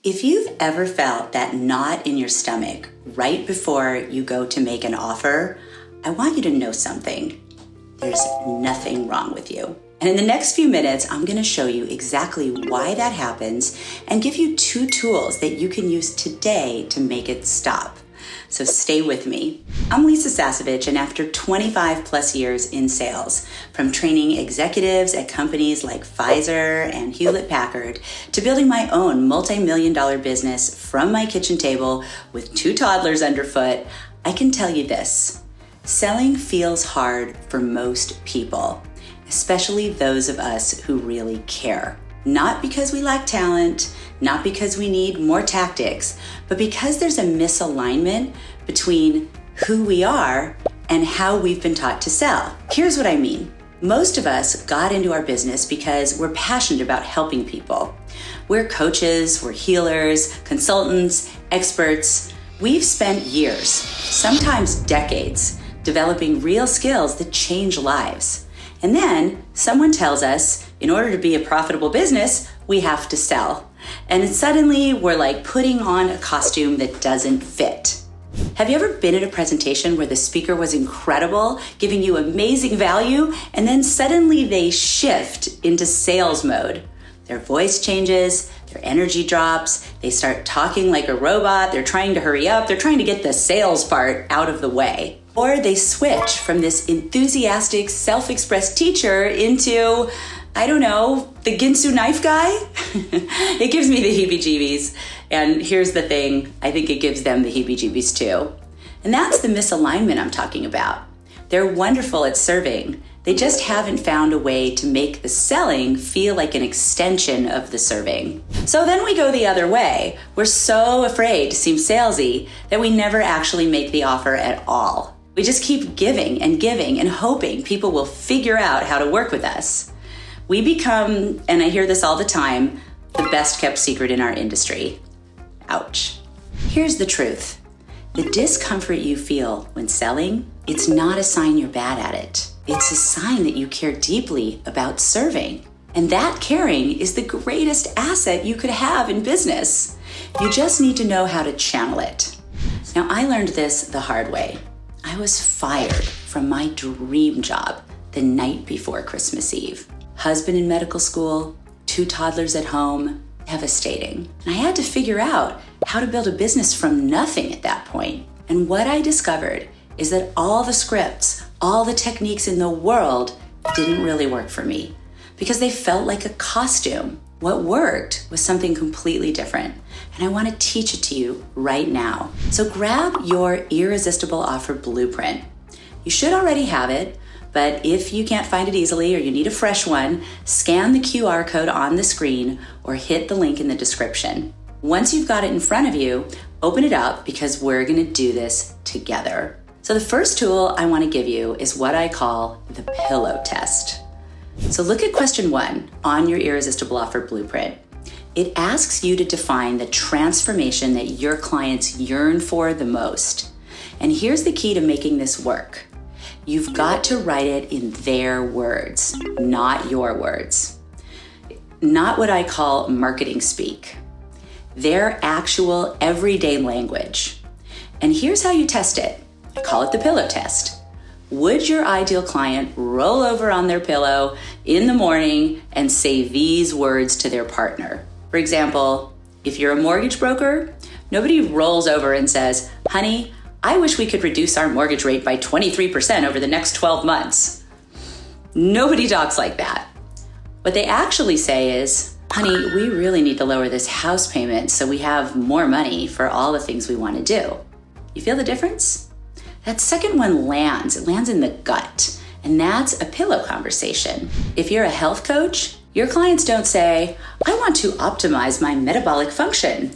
If you've ever felt that knot in your stomach right before you go to make an offer, I want you to know something. There's nothing wrong with you. And in the next few minutes, I'm going to show you exactly why that happens and give you 2 tools that you can use today to make it stop. So stay with me. I'm Lisa Sasevich, and after 25 plus years in sales, from training executives at companies like Pfizer and Hewlett-Packard to building my own multi-million-dollar business from my kitchen table with 2 toddlers underfoot, I can tell you this: selling feels hard for most people, especially those of us who really care. Not because we lack talent, not because we need more tactics, but because there's a misalignment between who we are and how we've been taught to sell. Here's what I mean. Most of us got into our business because we're passionate about helping people. We're coaches, we're healers, consultants, experts. We've spent years, sometimes decades, developing real skills that change lives. And then someone tells us, in order to be a profitable business, we have to sell. And suddenly we're like putting on a costume that doesn't fit. Have you ever been at a presentation where the speaker was incredible, giving you amazing value, and then suddenly they shift into sales mode? Their voice changes, their energy drops, they start talking like a robot, they're trying to hurry up, they're trying to get the sales part out of the way. Or they switch from this enthusiastic, self-expressed teacher into, I don't know, the Ginsu knife guy? It gives me the heebie-jeebies. And here's the thing, I think it gives them the heebie-jeebies too. And that's the misalignment I'm talking about. They're wonderful at serving. They just haven't found a way to make the selling feel like an extension of the serving. So then we go the other way. We're so afraid to seem salesy that we never actually make the offer at all. We just keep giving and hoping people will figure out how to work with us. We become, and I hear this all the time, the best kept secret in our industry. Ouch. Here's the truth. The discomfort you feel when selling, it's not a sign you're bad at it. It's a sign that you care deeply about serving. And that caring is the greatest asset you could have in business. You just need to know how to channel it. Now, I learned this the hard way. I was fired from my dream job the night before Christmas Eve. Husband in medical school, 2 toddlers at home, devastating. And I had to figure out how to build a business from nothing at that point. And what I discovered is that all the scripts, all the techniques in the world didn't really work for me because they felt like a costume. What worked was something completely different. And I want to teach it to you right now. So grab your Irresistible Offer Blueprint. You should already have it, but if you can't find it easily or you need a fresh one, scan the QR code on the screen or hit the link in the description. Once you've got it in front of you, open it up because we're going to do this together. So the first tool I want to give you is what I call the pillow test. So look at question 1 on your Irresistible Offer Blueprint. It asks you to define the transformation that your clients yearn for the most. And here's the key to making this work. You've got to write it in their words, not your words. Not what I call marketing speak. Their actual everyday language. And here's how you test it. I call it the pillow test. Would your ideal client roll over on their pillow in the morning and say these words to their partner? For example, if you're a mortgage broker, nobody rolls over and says, "Honey, I wish we could reduce our mortgage rate by 23% over the next 12 months. Nobody talks like that. What they actually say is, "Honey, we really need to lower this house payment so we have more money for all the things we want to do." You feel the difference? That second one lands. It lands in the gut. And that's a pillow conversation. If you're a health coach, your clients don't say, "I want to optimize my metabolic function."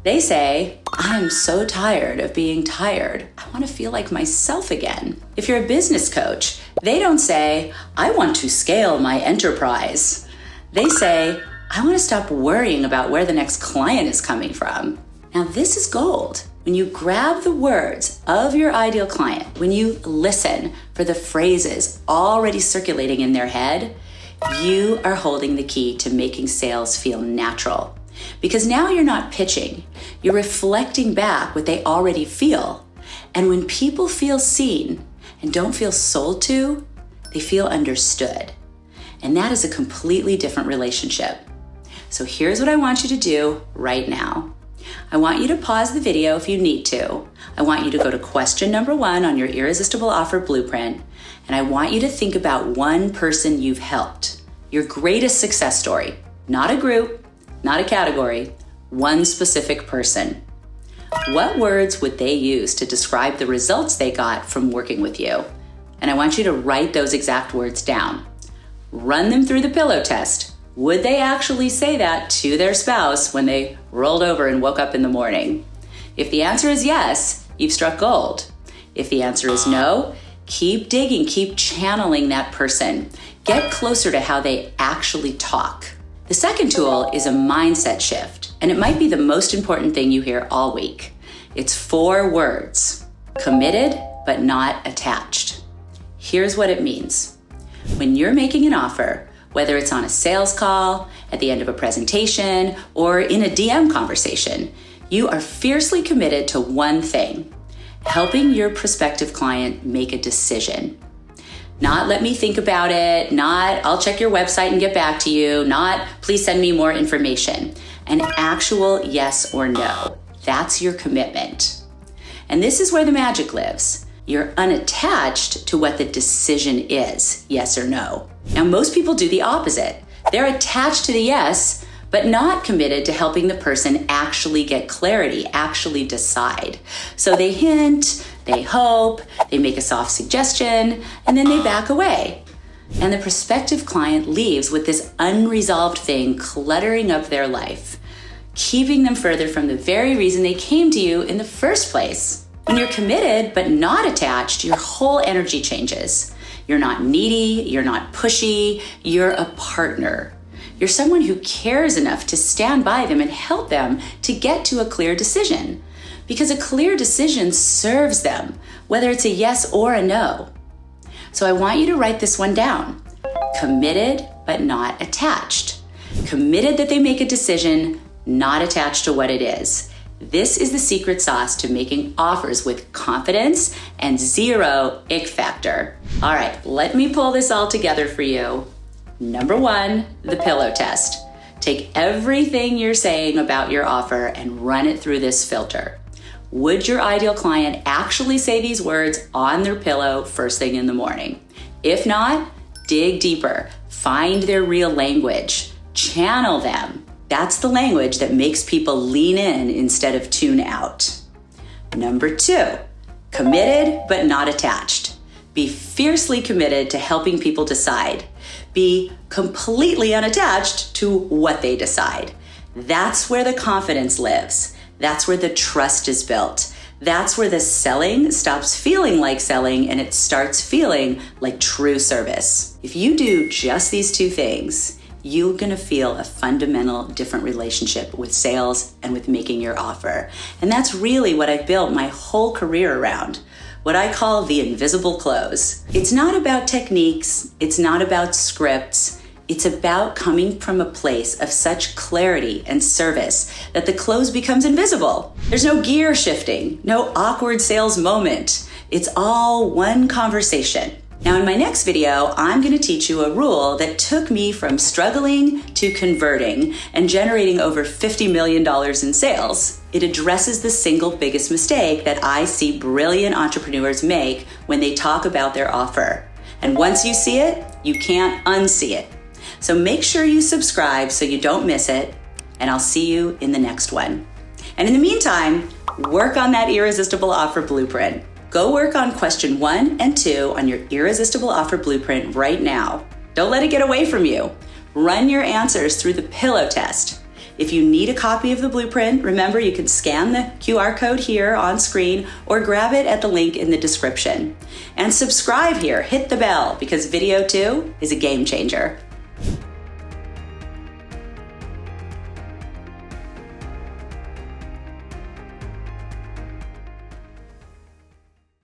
They say, "I'm so tired of being tired. I want to feel like myself again." If you're a business coach, they don't say, "I want to scale my enterprise." They say, "I want to stop worrying about where the next client is coming from." Now, this is gold. When you grab the words of your ideal client, when you listen for the phrases already circulating in their head, you are holding the key to making sales feel natural. Because now you're not pitching, you're reflecting back what they already feel. And when people feel seen and don't feel sold to, they feel understood. And that is a completely different relationship. So here's what I want you to do right now. I want you to pause the video if you need to. I want you to go to question number 1 on your Irresistible Offer Blueprint, and I want you to think about one person you've helped. Your greatest success story. Not a group, not a category, one specific person. What words would they use to describe the results they got from working with you? And I want you to write those exact words down. Run them through the pillow test. Would they actually say that to their spouse when they rolled over and woke up in the morning? If the answer is yes, you've struck gold. If the answer is no, keep digging, keep channeling that person. Get closer to how they actually talk. The second tool is a mindset shift, and it might be the most important thing you hear all week. It's 4 words: committed but not attached. Here's what it means. When you're making an offer, whether it's on a sales call, at the end of a presentation, or in a DM conversation, you are fiercely committed to one thing: helping your prospective client make a decision. Not let me think about it, not I'll check your website and get back to you, not please send me more information. An actual yes or no. That's your commitment. And this is where the magic lives. You're unattached to what the decision is, yes or no. Now, most people do the opposite. They're attached to the yes, but not committed to helping the person actually get clarity, actually decide. So they hint, they hope, they make a soft suggestion, and then they back away. And the prospective client leaves with this unresolved thing cluttering up their life, keeping them further from the very reason they came to you in the first place. When you're committed but not attached, your whole energy changes. You're not needy, you're not pushy, you're a partner. You're someone who cares enough to stand by them and help them to get to a clear decision. Because a clear decision serves them, whether it's a yes or a no. So I want you to write this one down. Committed but not attached. Committed that they make a decision, not attached to what it is. This is the secret sauce to making offers with confidence and 0 ick factor. All right, let me pull this all together for you. Number 1, the pillow test. Take everything you're saying about your offer and run it through this filter. Would your ideal client actually say these words on their pillow first thing in the morning? If not, dig deeper. Find their real language. Channel them. That's the language that makes people lean in instead of tune out. Number 2, committed but not attached. Be fiercely committed to helping people decide. Be completely unattached to what they decide. That's where the confidence lives. That's where the trust is built. That's where the selling stops feeling like selling and it starts feeling like true service. If you do just these 2 things, you're gonna feel a fundamental different relationship with sales and with making your offer. And that's really what I've built my whole career around, what I call the invisible close. It's not about techniques, it's not about scripts, it's about coming from a place of such clarity and service that the close becomes invisible. There's no gear shifting, no awkward sales moment. It's all one conversation. Now in my next video, I'm going to teach you a rule that took me from struggling to converting and generating over $50 million in sales. It addresses the single biggest mistake that I see brilliant entrepreneurs make when they talk about their offer. And once you see it, you can't unsee it. So make sure you subscribe so you don't miss it, and I'll see you in the next one. And in the meantime, work on that Irresistible Offer Blueprint. Go work on question 1 and 2 on your Irresistible Offer Blueprint right now. Don't let it get away from you. Run your answers through the pillow test. If you need a copy of the blueprint, remember you can scan the QR code here on screen or grab it at the link in the description. And subscribe here, hit the bell, because video 2 is a game changer.